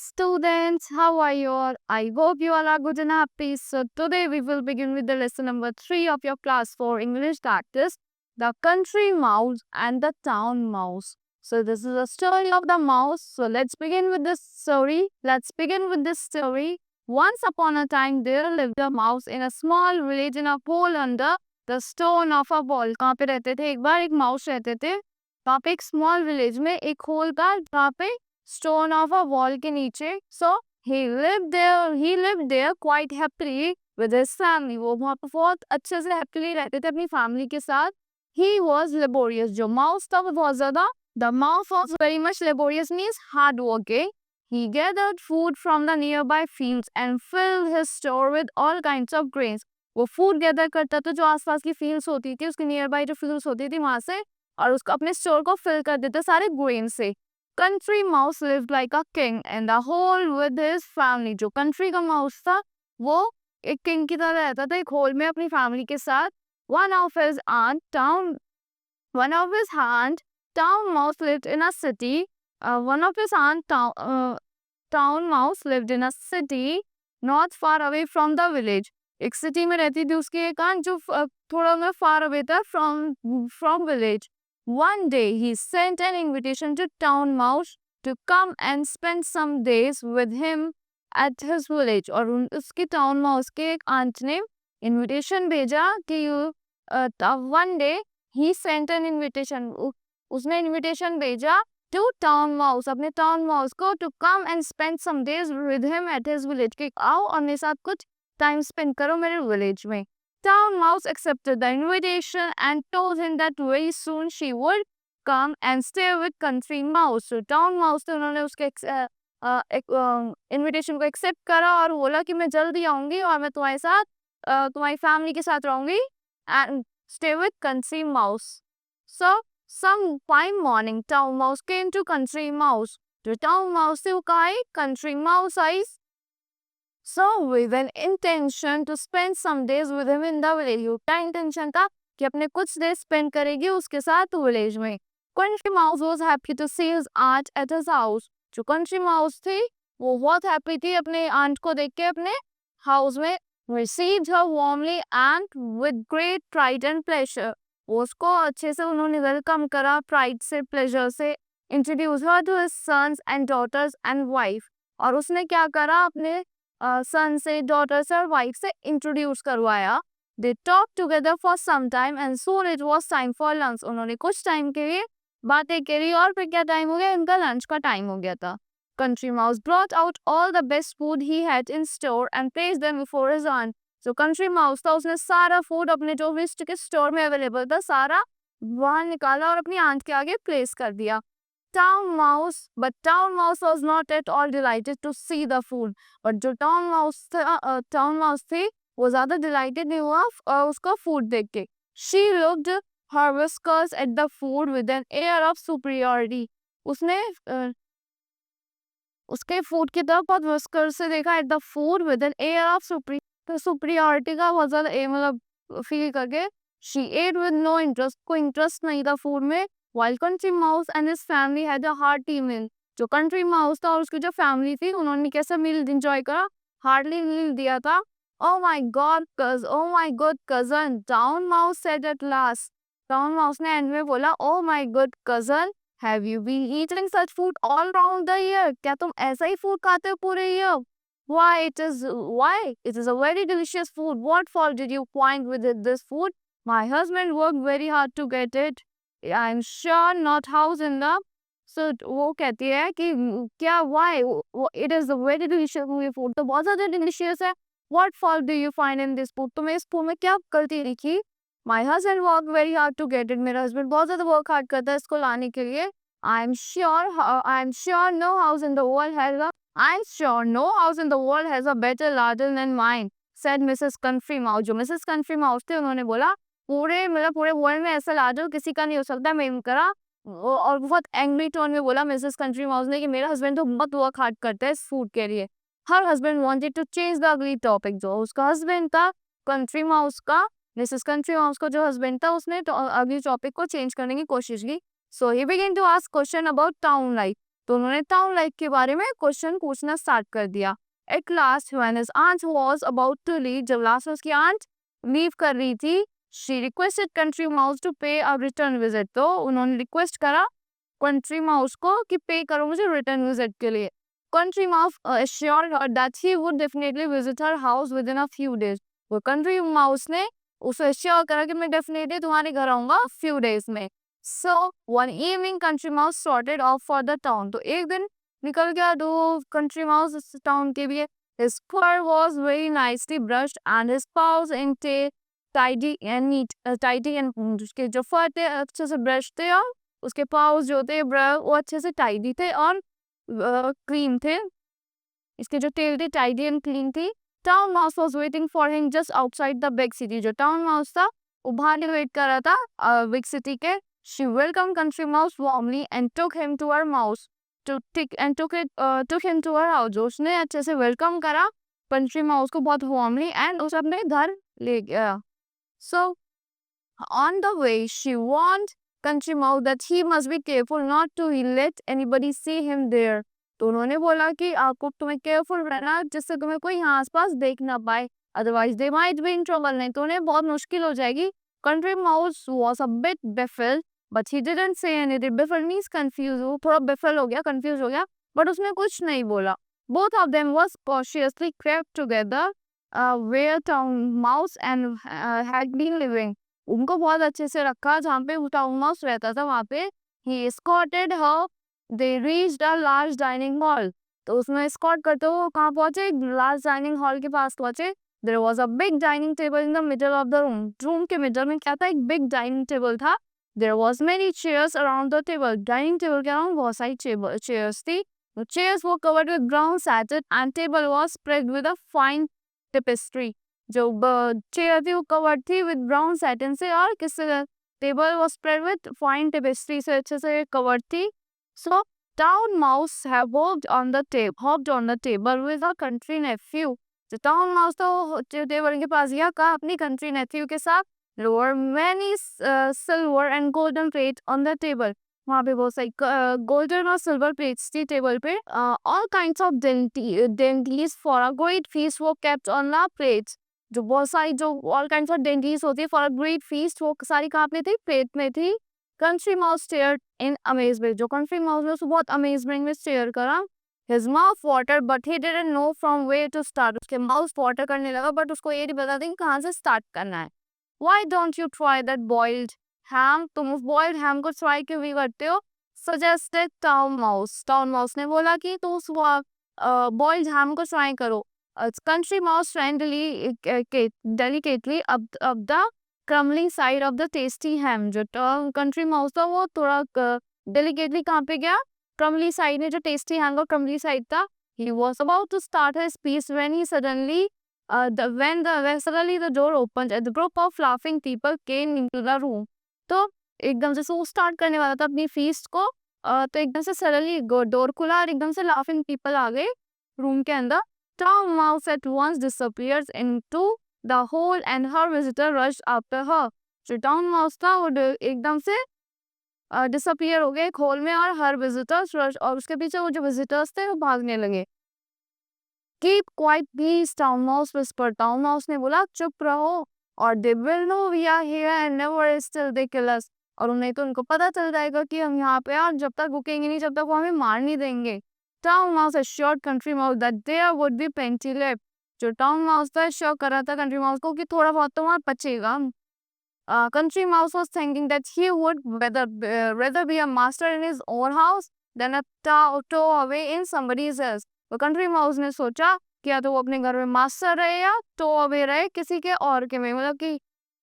students, how are you all? I hope you all are good and happy. So today we will begin with the lesson number 3 of your class 4 English, that is the country mouse and the town mouse. So this is a story of the mouse. So let's begin with this story. Once upon a time there lived a mouse in a small village in a hole under the stone of a wall. कहाँ पे रहते थे? एक बार एक mouse रहते थे वहाँ पे एक small village में एक hole था जहाँ पे stone of a wall के नीचे. So he lived there quite happily with his family. वो वहाँ पे बहुत अच्छे से happily रहते थे अपनी family के साथ. He was laborious. जो mouse था वो बहुत ज़्यादा, the mouse was very much laborious means hard working. He gathered food from the nearby fields and filled his store with all kinds of grains. वो food gather करता था जो आसपास की fields होती थी, उसके nearby जो fields होती थी वहाँ से, और उसको अपने store को fill कर देता सारे grain से. Country mouse lived like a king in the hole with his family. जो country का mouse था वो एक king की तरह रहता था एक hole में अपनी family के साथ. One of his town mouse lived in a city. Town mouse lived in a city not far away from the village. एक city में रहती थी उसकी एक aunt जो थोड़ा far away था from village. One day he sent an invitation to town mouse to come and spend some days with him at his village. और उसकी town mouse के एक aunt ने invitation भेजा कि one day he sent an invitation. उसने invitation भेजा to town mouse, अपने town mouse को, to come and spend some days with him at his village. कि आओ और मेरे साथ कुछ time spend करो मेरे village में. Town mouse accepted the invitation and told him that very soon she would come and stay with country mouse. So town mouse तो उन्होंने उसके invitation को accept करा और बोला कि मैं जल्दी आऊँगी और मैं तुम्हारे साथ तुम्हारी family के साथ रहूँगी and stay with country mouse. So some fine morning town mouse came to country mouse. तो town mouse से वो कहाँ आई? Country mouse I. So with an intention to spend some days with him in the village. उसका intention था कि अपने कुछ days spend करेगी उसके साथ village में. Country mouse was happy to see his aunt at his house. जो country mouse थी वो बहुत happy थी अपने aunt को देख के अपने house में. Received her warmly and with great pride and pleasure. उसको अच्छे से उन्होंने welcome करा pride से pleasure से. Introduced her to his sons and daughters and wife. और उसने क्या करा अपने son से, daughter से और wife से introduce करवाया. They talked together for some time and soon it was time for lunch. उन्होंने कुछ time के लिए बातें करी और फिर क्या time हो गया? इनका lunch का time हो गया था. Country mouse brought out all the best food he had in store and placed them before his aunt. So country mouse था उसने सारा food अपने जो list के store में available था सारा बाहर निकाला और अपनी aunt के आगे place कर दिया. Town mouse was not at all delighted to see the food. But जो town mouse थी वो ज़्यादा delighted नहीं हुआ उसका food देख के. She looked her whiskers at the food with an air of superiority. उसने उसके food की तरफ बहुत whiskers से देखा at the food with an air of superiority का बहुत ज़्यादा मतलब feel करके. She ate with no interest. कोई interest नहीं था food में. While country mouse and his family had a hearty meal. जो country mouse था और उसकी जो family थी उन्होंने कैसा meal enjoy करा? Hardly meal दिया था. Oh my good cousin, town mouse said at last. Town mouse ने end में बोला, oh my good cousin, have you been eating such food all round the year? क्या तुम ऐसा ही food खाते हो पूरे year? Why? It is a very delicious food. What fault did you find with this food? My husband worked very hard to get it. I'm sure not house in the. So वो कहती है कि क्या why it is a very delicious food. तो बहुत ज़्यादा delicious है. What fault do you find in this food? तुम्हें इस food में क्या गलती दिखी? My husband worked very hard to get it. मेरा husband बहुत ज़्यादा work hard करता है इसको लाने के लिए. I'm sure no house in the world has a better larder than mine, said Mrs. Country Mouse. जो Mrs. Country Mouse थे उन्होंने बोला पूरे वर्ल्ड में ऐसा लाडर किसी का नहीं हो सकता. मैं करा और बहुत एंग्री टोन में बोला मिसेस कंट्री माउस ने कि मेरा हस्बैंड तो बहुत वर्क हार्ड करता है इस फूड के लिए. हर husband wanted to change the अगली टॉपिक. जो उसका हस्बैंड था कंट्री माउस का, मिसेस कंट्री माउस का जो हस्बैंड था उसने अगली टॉपिक को चेंज करने की कोशिश की. So he began to ask question about town life. तो उन्होंने टाउन लाइफ के बारे में क्वेश्चन पूछना स्टार्ट कर दिया. At last, when his aunt was about to leave, जब लास्ट में उसकी आंट लीव कर रही थी, she requested country mouse to pay a return visit. तो उन्होंने रिक्वेस्ट करा कंट्री माउस को कि पे करो मुझे रिटर्न विजिट के लिए. Country mouse assured her that he would definitely visit her house within a few days. वो कंट्री माउस ने उसे एश्योर करा कि मैं डेफिनेटली तुम्हारे घर आऊंगा फ्यू डेज में. So one evening, country mouse started off for the town. तो एक दिन निकल गया दो country mouse इस town के लिए. His fur was very nicely brushed and his paws and tail tidy and neat. Tidy and उसके जो fur थे अच्छे से brush थे और उसके paws जो थे वो अच्छे से tidy थे और clean थे. इसके जो tail थे tidy and clean थी. Town mouse was waiting for him just outside the big city. जो town mouse था वो बाहर वेट कर रहा था big city के. She welcomed country mouse warmly and took him to her house. Took him to her house. जो उसने अच्छे से वेलकम करा country mouse को बहुत warmly and उसे अपने घर ले गया. So on the way, she warned country mouse that he must be careful not to let anybody see him there. तो उन्होंने बोला कि आपको तुम्हें केयरफुल रहना जिससे तुम्हें कोई यहाँ आसपास देख ना पाए. Otherwise they might be in trouble. नहीं तो उन्हें बहुत मुश्किल हो जाएगी. Country mouse was a bit baffled, but he didn't say anything. Baffled means confused. वो थोड़ा baffled हो गया, confused हो गया, but उसने कुछ नहीं बोला. Both of them was cautiously crept together where town mouse and had been living. उनको बहुत अच्छे से रखा जहाँ पे टाउन माउस रहता था वहाँ पे. He escorted her. They reached a large dining hall. तो उसमें escort करते हुए कहाँ पहुँचे? Large dining hall के पास पहुँचे. There was a big dining table in the middle of the room. Room के middle में क्या था? एक big dining table था. There was many chairs around the table. Dining table के around बहुत सारी chairs थी. The chairs were covered with brown satin and table was spread with a fine tapestry. जो चेयर थी वो कवर्ड थी with brown satin से और किससे? Table was spread with fine tapestry से अच्छे से कवर्ड थी. So town mouse have hopped on the table with a country nephew. जो टाउन माउस था वो टेबल के पास गया कहा अपनी कंट्री नेफ्यू के साथ. There were many silver and golden plates on the table. वहाँ पे बहुत सारी गोल्डन और सिल्वर प्लेट्स थी टेबल पे. All kinds of dainties for a great feast were kept on the plates. जो बहुत सारी जो ऑल काइंड्स ऑफ डेंटीज होती है फॉर अ ग्रेट फीस्ट वो सारी कहाँ पे थी? प्लेट में थी. Country mouse stared in amazement. जो कंट्री माउस ने उसको बहुत अमेजमेंट में स्टेयर करा. His mouth water but he didn't know from where to start. उसके माउथ वाटर करने लगा बट उसको ये नहीं पता था कि कहाँ से स्टार्ट करना है. Why don't you try that boiled ham. तुम उस बॉइल्ड हैम को ट्राई क्यों भी करते हो? Suggested town mouse. Town mouse ने बोला कि तुम उस बॉइल्ड हैम को ट्राई करो. Country mouse delicately up the crumbling side of the tasty ham. जो country mouse था वो थोड़ा delicately कहाँ पे गया? crumbly side में जो tasty ham का crumbly side था. He was about to start his speech when he suddenly suddenly the door opened and the group of laughing people came into the room. तो एकदम से वो start करने वाला था अपनी feast को तो एकदम से suddenly door खुला और एकदम से laughing people आ गए room के अंदर. Town mouse at once disappears into the hole and her visitor rushed after her. जो town mouse था वो एकदम से disappear हो गए एक hole में और her visitors rush और उसके पीछे वो जो visitors थे वो भागने लगे. Keep quiet please, town mouse whispered. Town mouse ने बोला चुप रहो और they will know we are here and never till they kill us. और उन्हें तो उनको पता चल जाएगा कि हम यहाँ पे और जब तक रुकेंगे नहीं जब तक वो हमें मार नहीं देंगे. Town mouse assured country mouse that there would be plenty left. जो town mouse था assure कर रहा था country mouse को कि थोड़ा बहुत तो वहाँ बचेगा. Country mouse was thinking that he would rather be a master in his own house than a tow away in somebody else. तो country mouse ने सोचा कि या तो वो अपने घर में मास्टर रहे या tow away रहे किसी के और के में मतलब कि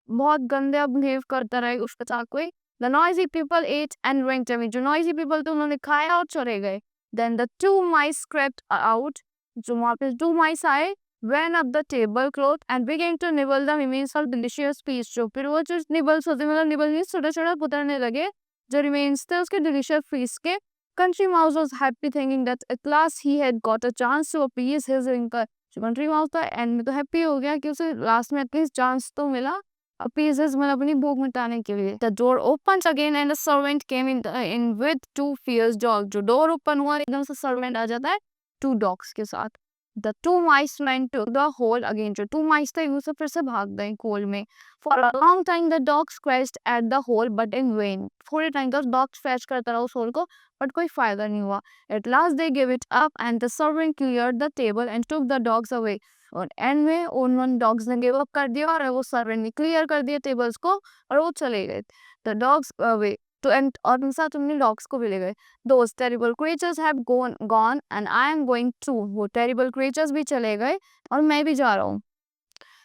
बहुत गंदे बिहेव करता रहे उसके साथ कोई. The noisy people ate and drank away. जो noisy people तो उन्होंने खाया और चले गए. Then the two mice crept out. जो वहाँ पे two mice आए ran up the tablecloth and began to nibble the remains of delicious feast. जो फिर वो जो nibbles होते मतलब nibble मीन्स छोटा-छोटा पुतरने लगे जो remains थे उसके delicious feast के. Country mouse was happy thinking that at last he had got a chance to appease his hunger. जो country mouse था end में तो happy हो गया कि उसे last में at least chance तो मिला appeases मतलब अपनी भूख मिटाने के लिए. The door opens again and a servant came in with two fierce dogs. जो door open हुआ एकदम से servant आ जाता है two dogs के साथ. The two mice went to the hole again. जो two mice थे वो सब फिर से भाग गए hole में. For a long time the dog scratched at the hole but in vain. थोड़े टाइम तक dog scratch करता रहा उस hole को but कोई फायदा नहीं हुआ. At last they gave it up and the servant cleared the table and took the dogs away. और एंड में उन डॉग्स ने गिव अप कर दिया और वो सर्वेंट ने क्लियर कर दिया टेबल्स को और वो चले गए. द डॉग्स वे तो एंड और उनके साथ उन्हें डॉग्स को भी ले गए. Those terrible creatures have gone and I am going too. वो टेरिबल क्रिएचर्स भी चले गए और मैं भी जा रहा हूँ.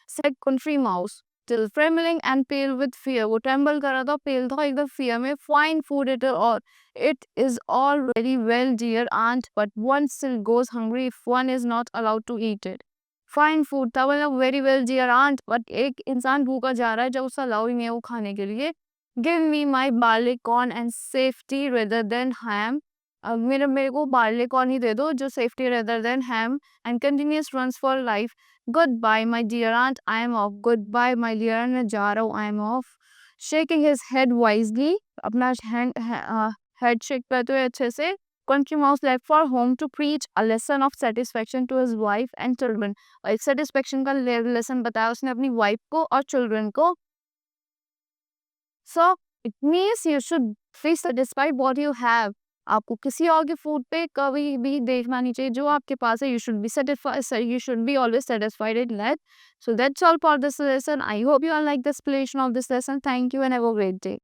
Said country mouse still trembling and pale with fear. वो tremble कर रहा था, pale था एकदम fear में. Fine food it or it is all very well, dear aunt, but one still goes hungry if one is not allowed to eat it. Fine food था मतलब very well dear aunt, but एक इंसान भूखा जा रहा है जब उसे अलाउ ही नहीं है वो खाने के लिए. Give me my barley corn and safety rather than ham. अब मेरे को बार्ली कॉर्न ही दे दो जो safety rather than ham and continuous runs for life. Goodbye my dear aunt, I am off. Goodbye my dear aunt, मैं जा रहा हूँ, I am off. Shaking his head wisely, अपना head shake करते हुए अच्छे से. Country Mouse left for home to preach a lesson of satisfaction to his wife and children. और एक satisfaction का lesson बताया उसने अपनी wife को और children को. So it means you should be satisfied what you have. आपको किसी और के फूड पे कभी भी देखना नहीं चाहिए. जो आपके पास है you should be satisfied. You should be always satisfied in that. So that's all for this lesson. I hope you all like the explanation of this lesson. Thank you and have a great day.